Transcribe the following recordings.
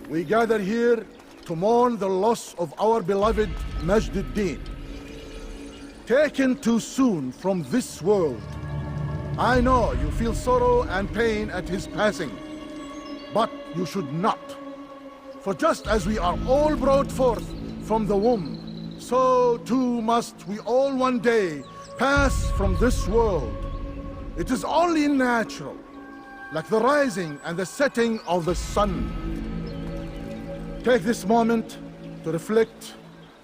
We gather here to mourn the loss of our beloved Majd-ud-Din. Taken too soon from this world. I know you feel sorrow and pain at his passing, but you should not. For just as we are all brought forth from the womb, so too must we all one day pass from this world. It is only natural, like the rising and the setting of the sun. Take this moment to reflect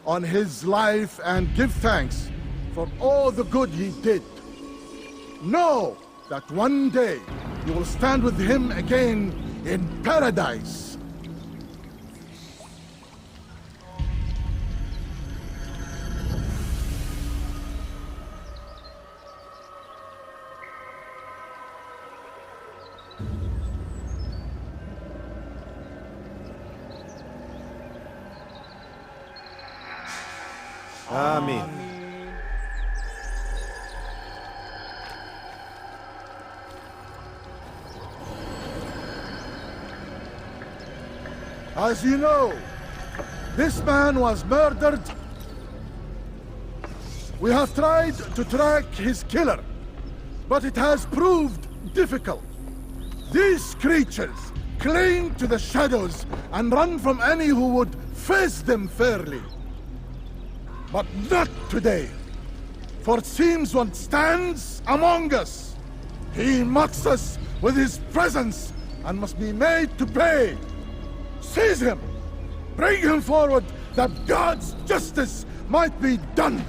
on his life and give thanks for all the good he did. Know that one day you will stand with him again in paradise. Amen. As you know, this man was murdered. We have tried to track his killer, but it has proved difficult. These creatures cling to the shadows and run from any who would face them fairly. But not today, for it seems one stands among us. He mocks us with his presence and must be made to pay. Seize him! Bring him forward that God's justice might be done!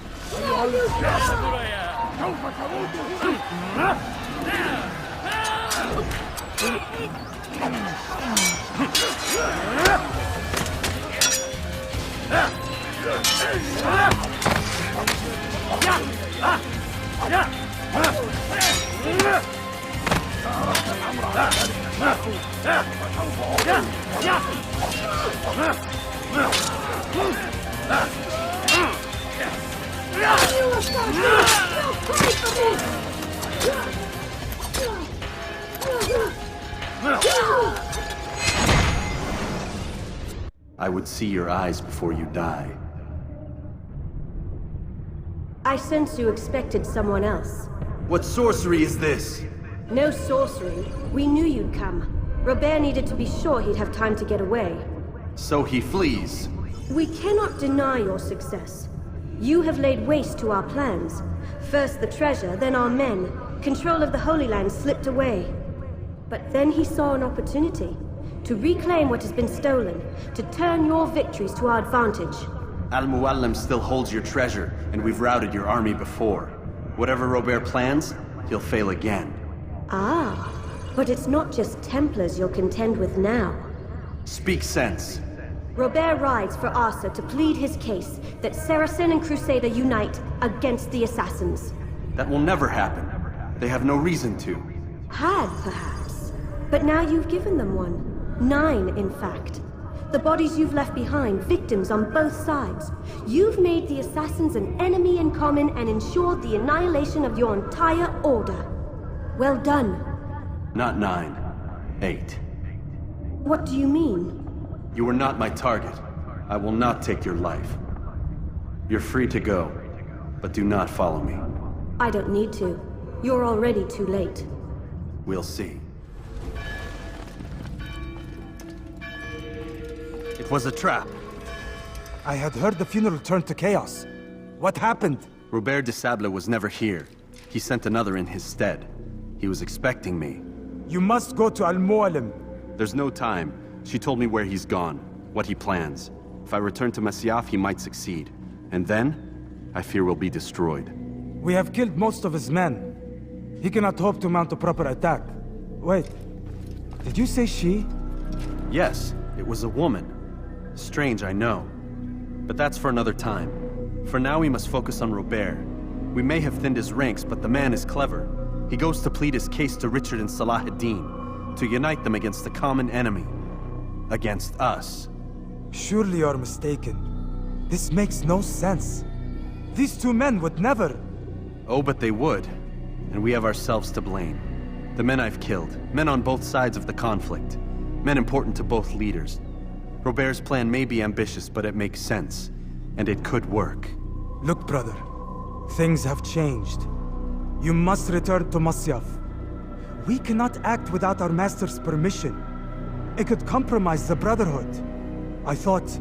I would see your eyes before you die. I sense you expected someone else. What sorcery is this? No sorcery. We knew you'd come. Robert needed to be sure he'd have time to get away. So he flees. We cannot deny your success. You have laid waste to our plans. First the treasure, then our men. Control of the Holy Land slipped away. But then he saw an opportunity to reclaim what has been stolen, to turn your victories to our advantage. Al-Muallim still holds your treasure, and we've routed your army before. Whatever Robert plans, he'll fail again. Ah, but it's not just Templars you'll contend with now. Speak sense. Robert rides for Asa to plead his case that Saracen and Crusader unite against the Assassins. That will never happen. They have no reason to. Had, perhaps. But now you've given them one. 9, in fact. The bodies you've left behind, victims on both sides. You've made the Assassins an enemy in common and ensured the annihilation of your entire order. Well done. Not 9. 8. What do you mean? You were not my target. I will not take your life. You're free to go, but do not follow me. I don't need to. You're already too late. We'll see. It was a trap. I had heard the funeral turned to chaos. What happened? Robert de Sable was never here. He sent another in his stead. He was expecting me. You must go to Al-Muallim. There's no time. She told me where he's gone, what he plans. If I return to Masyaf, he might succeed. And then, I fear we'll be destroyed. We have killed most of his men. He cannot hope to mount a proper attack. Wait, did you say she? Yes, it was a woman. Strange, I know. But that's for another time. For now, we must focus on Robert. We may have thinned his ranks, but the man is clever. He goes to plead his case to Richard and Salah ad-Din, to unite them against the common enemy. Against us. Surely you're mistaken. This makes no sense. These two men would never... Oh, but they would. And we have ourselves to blame. The men I've killed, men on both sides of the conflict, men important to both leaders. Robert's plan may be ambitious, but it makes sense. And it could work. Look, brother. Things have changed. You must return to Masyaf. We cannot act without our master's permission. It could compromise the Brotherhood. I thought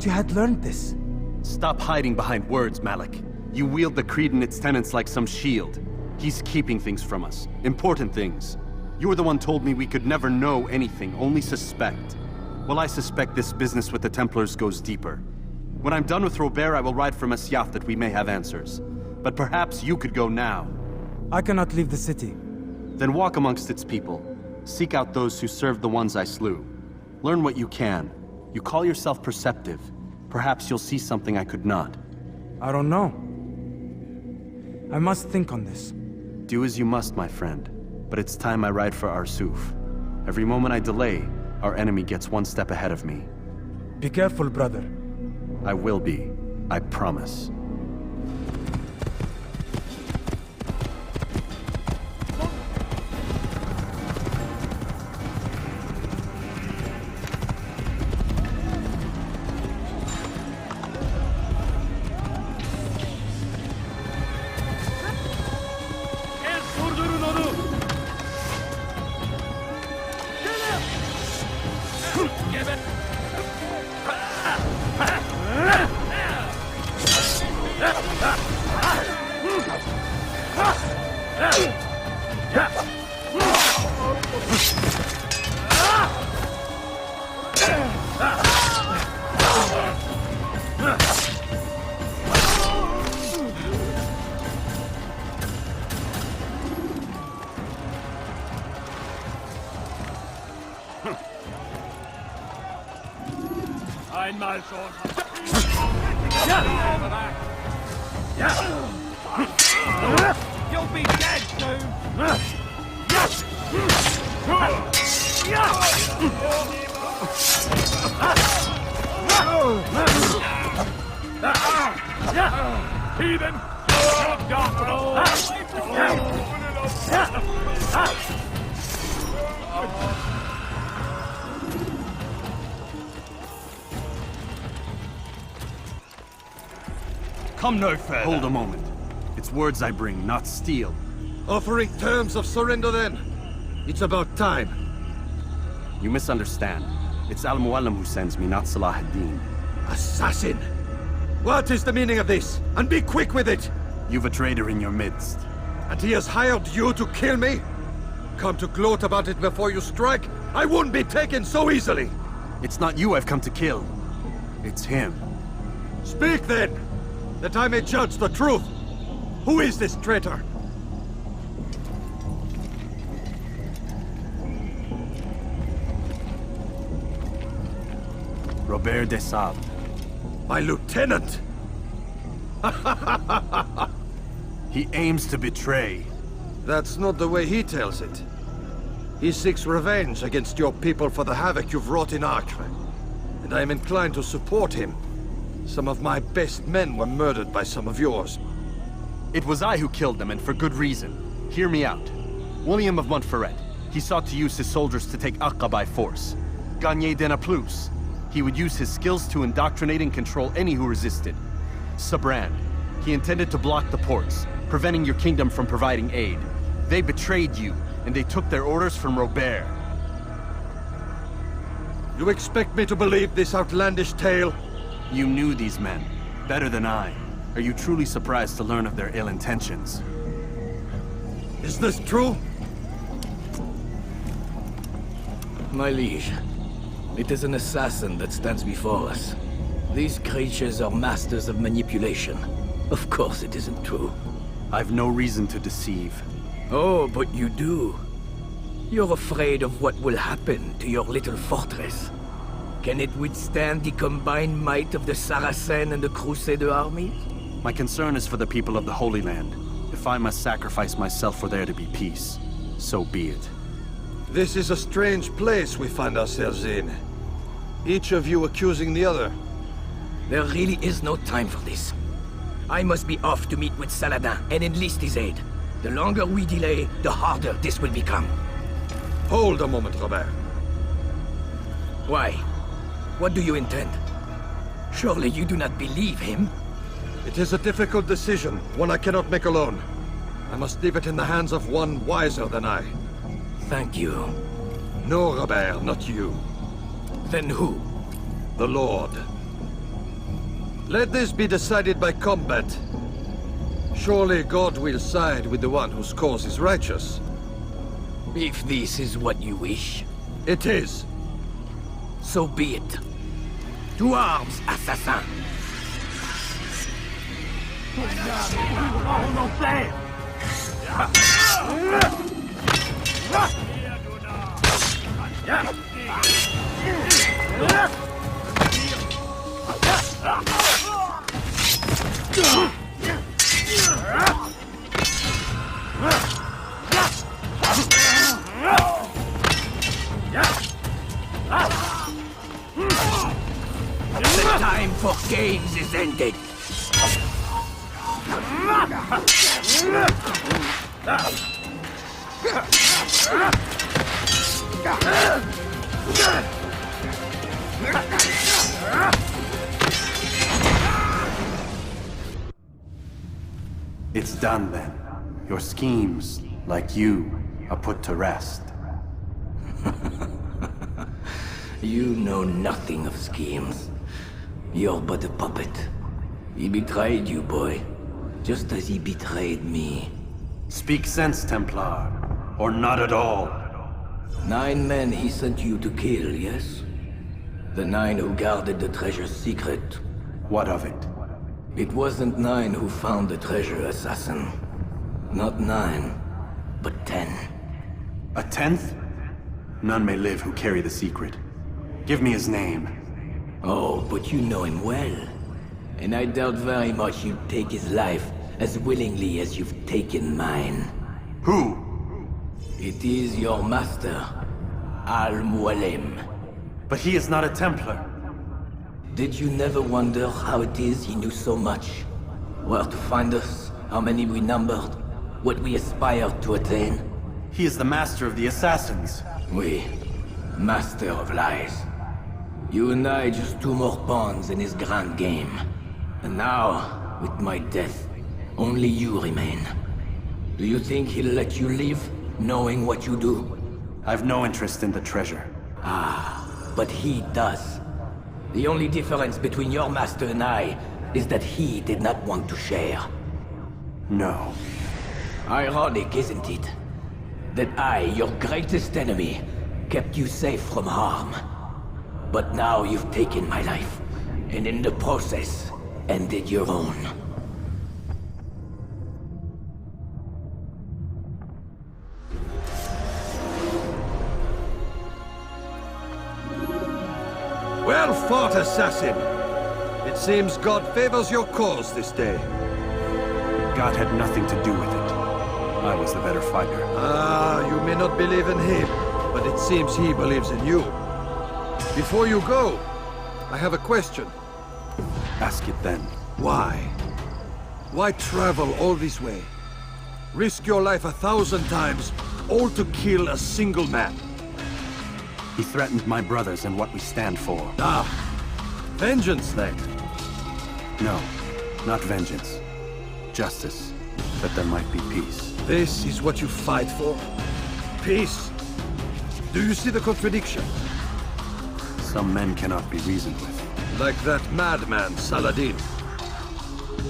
you had learned this. Stop hiding behind words, Malik. You wield the Creed and its tenets like some shield. He's keeping things from us. Important things. You were the one told me we could never know anything, only suspect. Well, I suspect this business with the Templars goes deeper. When I'm done with Robert, I will ride for Masyaf that we may have answers. But perhaps you could go now. I cannot leave the city. Then walk amongst its people. Seek out those who served the ones I slew. Learn what you can. You call yourself perceptive. Perhaps you'll see something I could not. I don't know. I must think on this. Do as you must, my friend. But it's time I ride for Arsuf. Every moment I delay, our enemy gets one step ahead of me. Be careful, brother. I will be. I promise. Einmal schon. You'll be dead soon. Heathen! Come no further. Hold a moment. It's words I bring, not steel. Offering terms of surrender then. It's about time. You misunderstand. It's Al-Mualim who sends me, not Salah ad-Din. Assassin! What is the meaning of this? And be quick with it! You've a traitor in your midst. And he has hired you to kill me? Come to gloat about it before you strike? I won't be taken so easily! It's not you I've come to kill. It's him. Speak then! That I may judge the truth! Who is this traitor? Robert de Sable. My lieutenant! He aims to betray. That's not the way he tells it. He seeks revenge against your people for the havoc you've wrought in Acre. And I am inclined to support him. Some of my best men were murdered by some of yours. It was I who killed them, and for good reason. Hear me out. William of Montferrat. He sought to use his soldiers to take Acre by force. Gagné de Naplouse. He would use his skills to indoctrinate and control any who resisted. Sabrand. He intended to block the ports, preventing your kingdom from providing aid. They betrayed you, and they took their orders from Robert. You expect me to believe this outlandish tale? You knew these men, better than I. Are you truly surprised to learn of their ill intentions? Is this true? My liege, it is an assassin that stands before us. These creatures are masters of manipulation. Of course it isn't true. I've no reason to deceive. Oh, but you do. You're afraid of what will happen to your little fortress. Can it withstand the combined might of the Saracen and the Crusader armies? My concern is for the people of the Holy Land. If I must sacrifice myself for there to be peace, so be it. This is a strange place we find ourselves in. Each of you accusing the other. There really is no time for this. I must be off to meet with Saladin and enlist his aid. The longer we delay, the harder this will become. Hold a moment, Robert. Why? What do you intend? Surely you do not believe him? It is a difficult decision, one I cannot make alone. I must leave it in the hands of one wiser than I. Thank you. No, Robert, not you. Then who? The Lord. Let this be decided by combat. Surely God will side with the one whose cause is righteous. If this is what you wish, It is. so be it. To arms, assassin! On Altair! The time for games is ended. It's done then. Your schemes, like you, are put to rest. You know nothing of schemes. You're but a puppet. He betrayed you, boy. Just as he betrayed me. Speak sense, Templar. Or not at all. 9 men he sent you to kill, yes? The 9 who guarded the treasure's secret. What of it? It wasn't 9 who found the treasure, assassin. Not 9, but 10. A 10th? None may live who carry the secret. Give me his name. Oh, but you know him well. And I doubt very much you'd take his life as willingly as you've taken mine. Who? It is your master, Al-Mualim. But he is not a Templar. Did you never wonder how it is he knew so much? Where to find us, how many we numbered, what we aspired to attain? He is the master of the assassins. We, master of lies. You and I just 2 more pawns in his grand game. And now, with my death, only you remain. Do you think he'll let you live, knowing what you do? I've no interest in the treasure. But he does. The only difference between your master and I is that he did not want to share. No. Ironic, isn't it? That I, your greatest enemy, kept you safe from harm. But now you've taken my life, and in the process, ended your own. Well fought, assassin! It seems God favors your cause this day. God had nothing to do with it. I was the better fighter. You may not believe in him, but it seems he believes in you. Before you go, I have a question. Ask it then. Why? Why travel all this way? Risk your life 1,000 times, all to kill a single man. He threatened my brothers and what we stand for. Vengeance then. No, not vengeance. Justice, that there might be peace. This is what you fight for? Peace? Do you see the contradiction? Some men cannot be reasoned with. Like that madman, Saladin.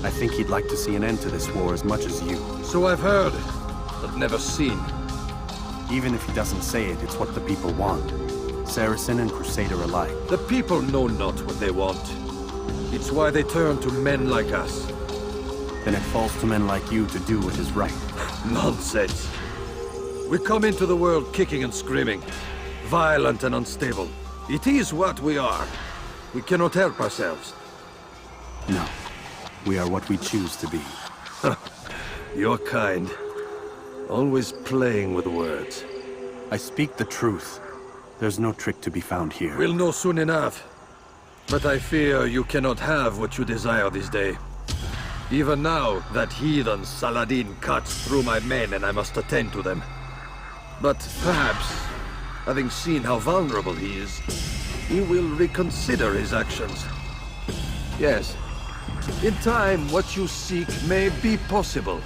I think he'd like to see an end to this war as much as you. So I've heard, but never seen. Even if he doesn't say it, it's what the people want. Saracen and Crusader alike. The people know not what they want. It's why they turn to men like us. Then it falls to men like you to do what is right. Nonsense. We come into the world kicking and screaming. Violent and unstable. It is what we are. We cannot help ourselves. No. We are what we choose to be. Your kind. Always playing with words. I speak the truth. There's no trick to be found here. We'll know soon enough. But I fear you cannot have what you desire this day. Even now, that heathen Saladin cuts through my men and I must attend to them. But perhaps, having seen how vulnerable he is, he will reconsider his actions. Yes, in time, what you seek may be possible.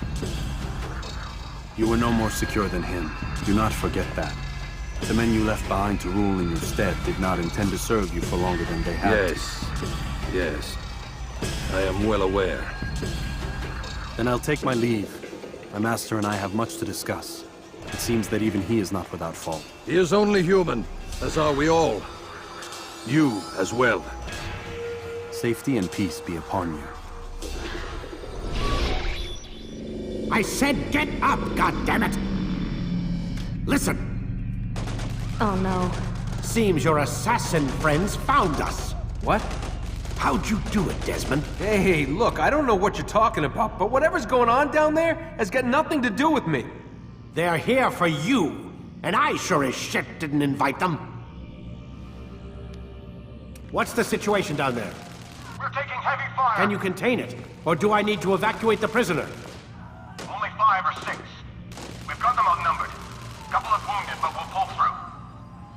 You were no more secure than him. Do not forget that. The men you left behind to rule in your stead did not intend to serve you for longer than they had to. Yes. I am well aware. Then I'll take my leave. My master and I have much to discuss. It seems that even he is not without fault. He is only human, as are we all. You as well. Safety and peace be upon you. I said get up, goddammit! Listen! Oh no. Seems your assassin friends found us. What? How'd you do it, Desmond? Hey, look, I don't know what you're talking about, but whatever's going on down there has got nothing to do with me. They're here for you, and I sure as shit didn't invite them. What's the situation down there? We're taking heavy fire. Can you contain it? Or do I need to evacuate the prisoner? Only 5 or 6. We've got them outnumbered. Couple of wounded, but we'll pull through.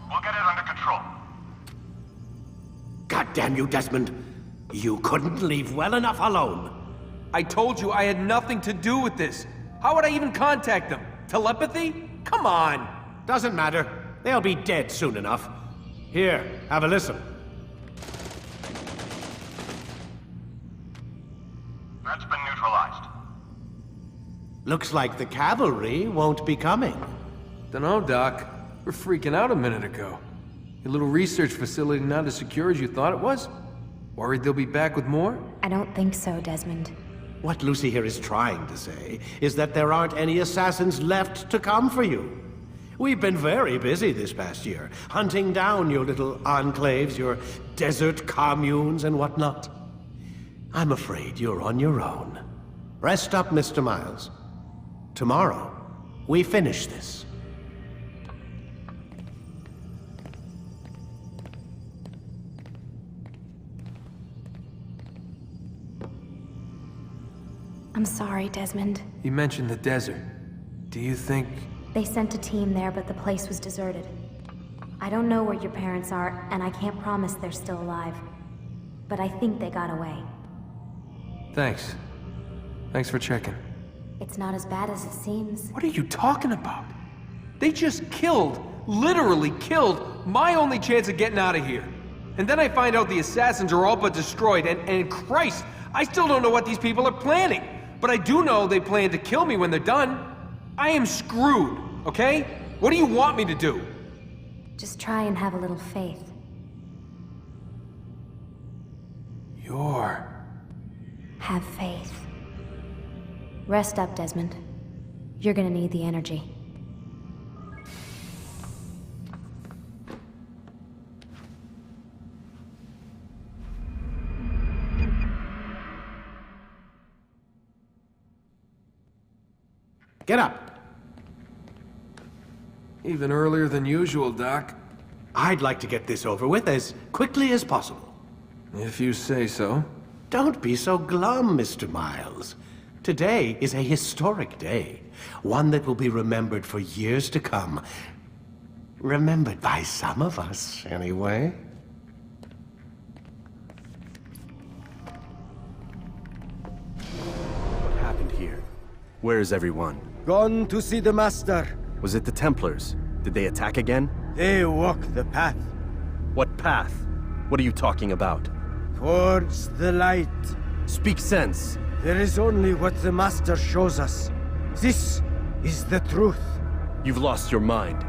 We'll get it under control. God damn you, Desmond. You couldn't leave well enough alone. I told you I had nothing to do with this. How would I even contact them? Telepathy? Come on! Doesn't matter. They'll be dead soon enough. Here, have a listen. That's been neutralized. Looks like the cavalry won't be coming. Dunno, Doc. We're freaking out a minute ago. Your little research facility not as secure as you thought it was? Worried they'll be back with more? I don't think so, Desmond. What Lucy here is trying to say is that there aren't any assassins left to come for you. We've been very busy this past year, hunting down your little enclaves, your desert communes and whatnot. I'm afraid you're on your own. Rest up, Mr. Miles. Tomorrow, we finish this. I'm sorry, Desmond. You mentioned the desert. Do you think... They sent a team there, but the place was deserted. I don't know where your parents are, and I can't promise they're still alive. But I think they got away. Thanks. Thanks for checking. It's not as bad as it seems. What are you talking about? They just killed, literally killed, my only chance of getting out of here. And then I find out the assassins are all but destroyed, and Christ, I still don't know what these people are planning. But I do know they plan to kill me when they're done. I am screwed, okay? What do you want me to do? Just try and have a little faith. Have faith. Rest up, Desmond. You're gonna need the energy. Get up. Even earlier than usual, Doc. I'd like to get this over with as quickly as possible. If you say so. Don't be so glum, Mr. Miles. Today is a historic day. One that will be remembered for years to come. Remembered by some of us, anyway. What happened here? Where is everyone? Gone to see the Master. Was it the Templars? Did they attack again? They walk the path. What path? What are you talking about? Towards the light. Speak sense. There is only what the Master shows us. This is the truth. You've lost your mind.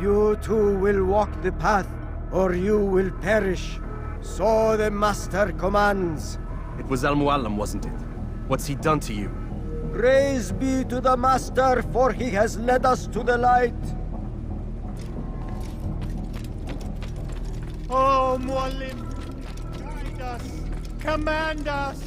You too will walk the path, or you will perish. So the Master commands. It was Al-Mualim, wasn't it? What's he done to you? Praise be to the Master, for he has led us to the light. Oh, Mualim, guide us, command us.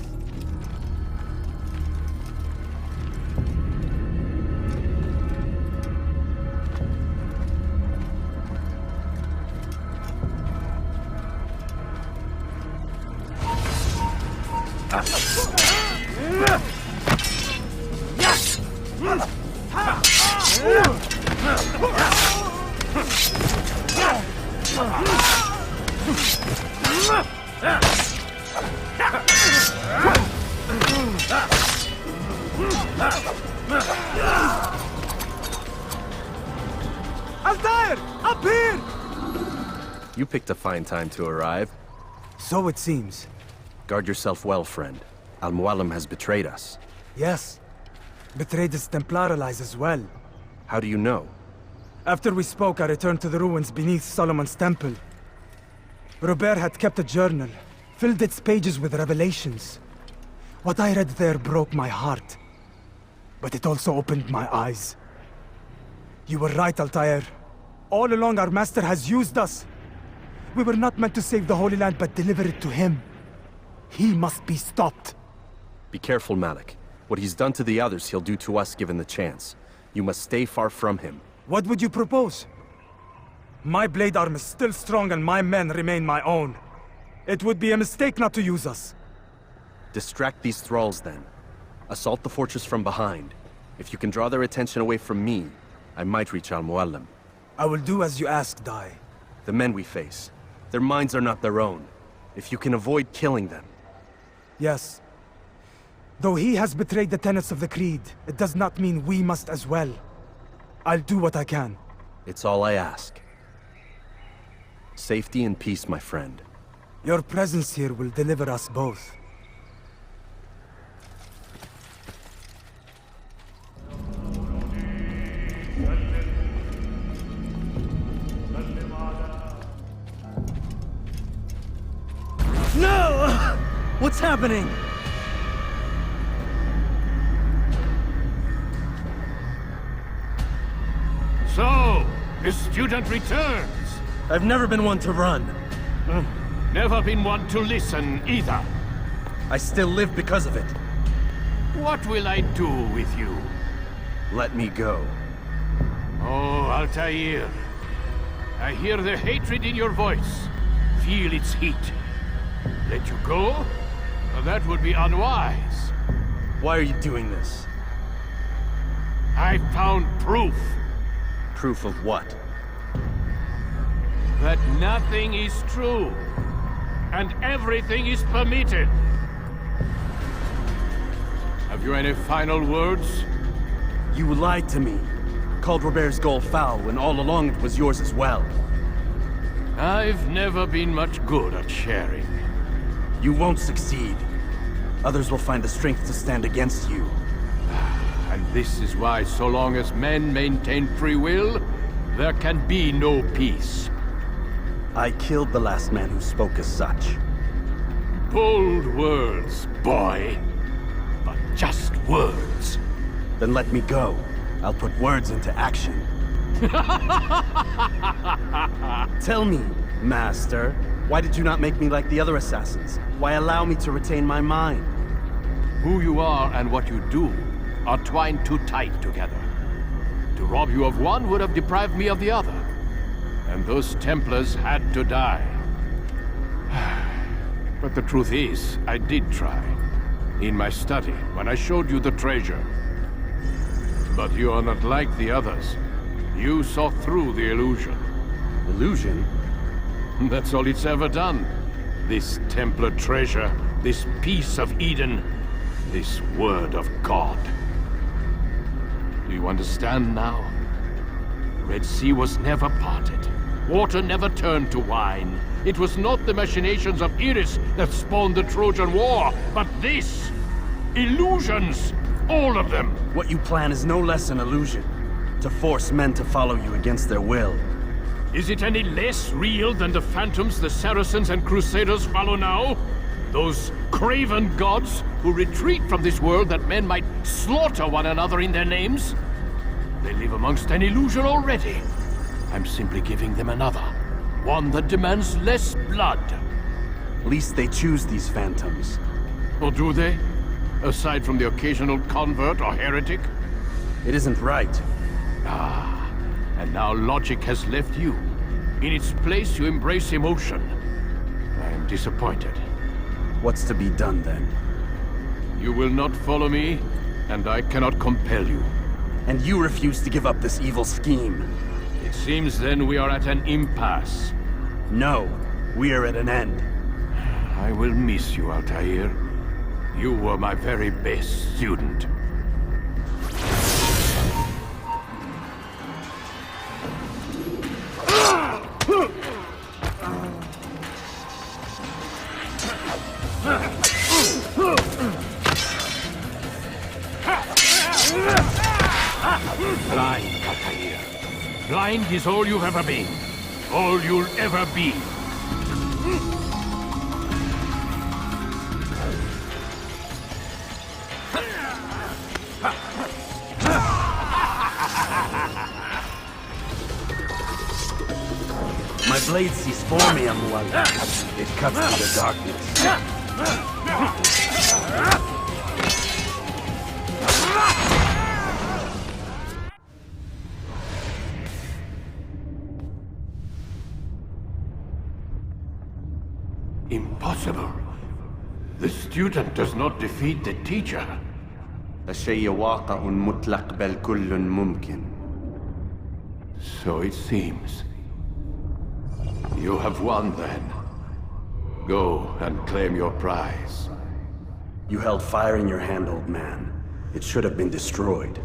Altair! Up here! You picked a fine time to arrive. So it seems. Guard yourself well, friend. Al-Mualim has betrayed us. Yes. Betrayed his Templar allies as well. How do you know? After we spoke, I returned to the ruins beneath Solomon's temple. Robert had kept a journal, filled its pages with revelations. What I read there broke my heart. But it also opened my eyes. You were right, Altair. All along, our master has used us. We were not meant to save the Holy Land, but deliver it to him. He must be stopped. Be careful, Malik. What he's done to the others, he'll do to us given the chance. You must stay far from him. What would you propose? My blade arm is still strong and my men remain my own. It would be a mistake not to use us. Distract these thralls, then. Assault the fortress from behind. If you can draw their attention away from me, I might reach Al-Mualim. I will do as you ask, Dai. The men we face, their minds are not their own. If you can avoid killing them. Yes. Though he has betrayed the tenets of the Creed, it does not mean we must as well. I'll do what I can. It's all I ask. Safety and peace, my friend. Your presence here will deliver us both. No! What's happening? So, the student returns. I've never been one to run. Never been one to listen either. I still live because of it. What will I do with you? Let me go. Oh, Altair. I hear the hatred in your voice. Feel its heat. Let you go? Well, that would be unwise. Why are you doing this? I found proof. Proof of what? That nothing is true. And everything is permitted. Have you any final words? You lied to me. Called Robert's goal foul when all along it was yours as well. I've never been much good at sharing. You won't succeed. Others will find the strength to stand against you. And this is why, so long as men maintain free will, there can be no peace. I killed the last man who spoke as such. Bold words, boy. But just words. Then let me go. I'll put words into action. Tell me, Master, why did you not make me like the other assassins? Why allow me to retain my mind? Who you are and what you do are twined too tight together. To rob you of one would have deprived me of the other. And those Templars had to die. But the truth is, I did try. In my study, when I showed you the treasure. But you are not like the others. You saw through the illusion. Illusion? That's all it's ever done. This Templar treasure, this piece of Eden, this word of God. Do you understand now? Red Sea was never parted. Water never turned to wine. It was not the machinations of Iris that spawned the Trojan War, but this! Illusions! All of them! What you plan is no less an illusion. To force men to follow you against their will. Is it any less real than the phantoms the Saracens and Crusaders follow now? Those craven gods who retreat from this world that men might slaughter one another in their names? They live amongst an illusion already. I'm simply giving them another. One that demands less blood. At least they choose these phantoms. Or do they? Aside from the occasional convert or heretic? It isn't right. Ah, and now logic has left you. In its place, you embrace emotion. I am disappointed. What's to be done, then? You will not follow me, and I cannot compel you. And you refuse to give up this evil scheme. It seems then we are at an impasse. No. we're at an end. I will miss you, Altair. You were my very best student. Blind, Altair. Blind is all you've ever been. All you'll ever be. My blade sees for me, Amual. It cuts through the darkness. Impossible. The student does not defeat the teacher. الشيء واقع مطلق بل كل ممكن. So it seems. You have won then. Go and claim your prize. You held fire in your hand, old man. It should have been destroyed.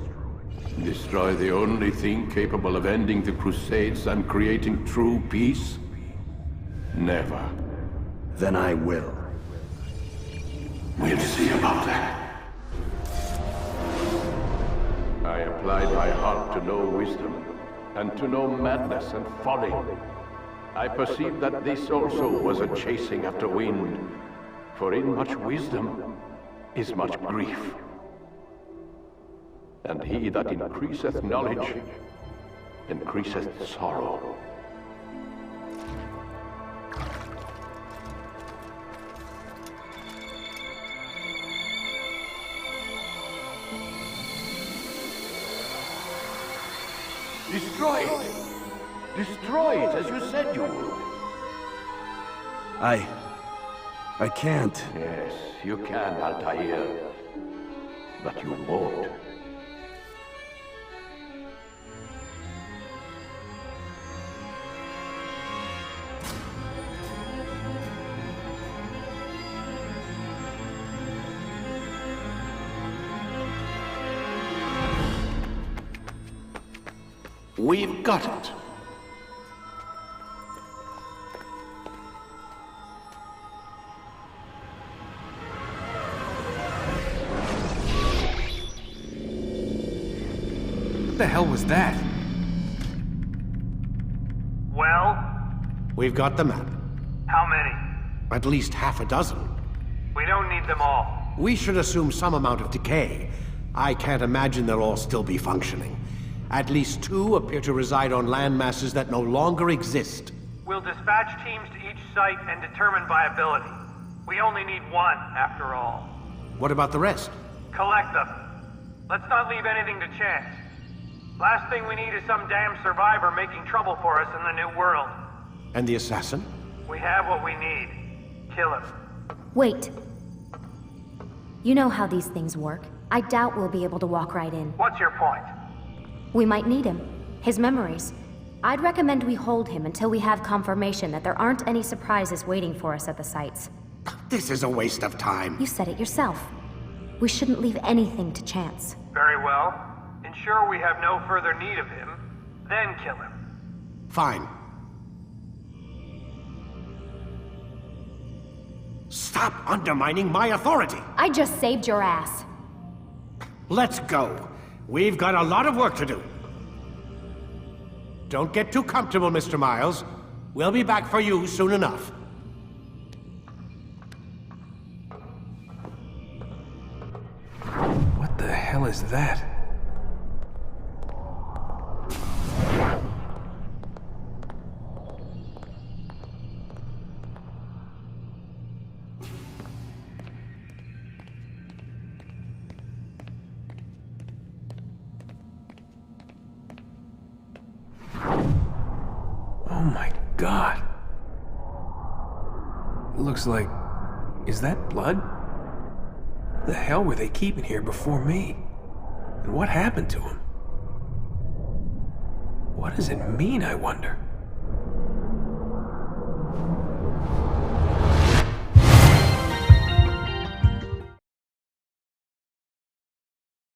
Destroy the only thing capable of ending the Crusades and creating true peace? Never. Then I will. We'll see about that. I applied my heart to know wisdom, and to know madness and folly. I perceived that this also was a chasing after wind, for in much wisdom is much grief. And he that increaseth knowledge, increaseth sorrow. Destroy it! Destroy it, as you said you would. I can't. Yes, you can, Altair. But you won't. We've got it. What the hell was that? Well? We've got the map. How many? At least half a dozen. We don't need them all. We should assume some amount of decay. I can't imagine they'll all still be functioning. At least 2 appear to reside on landmasses that no longer exist. We'll dispatch teams to each site and determine viability. We only need 1, after all. What about the rest? Collect them. Let's not leave anything to chance. Last thing we need is some damn survivor making trouble for us in the new world. And the assassin? We have what we need. Kill him. Wait. You know how these things work. I doubt we'll be able to walk right in. What's your point? We might need him. His memories. I'd recommend we hold him until we have confirmation that there aren't any surprises waiting for us at the sites. This is a waste of time. You said it yourself. We shouldn't leave anything to chance. Very well. Ensure we have no further need of him, then kill him. Fine. Stop undermining my authority! I just saved your ass. Let's go. We've got a lot of work to do. Don't get too comfortable, Mr. Miles. We'll be back for you soon enough. What the hell is that? Oh my God. It looks like... Is that blood? What the hell were they keeping here before me? And what happened to him? What does it mean, I wonder?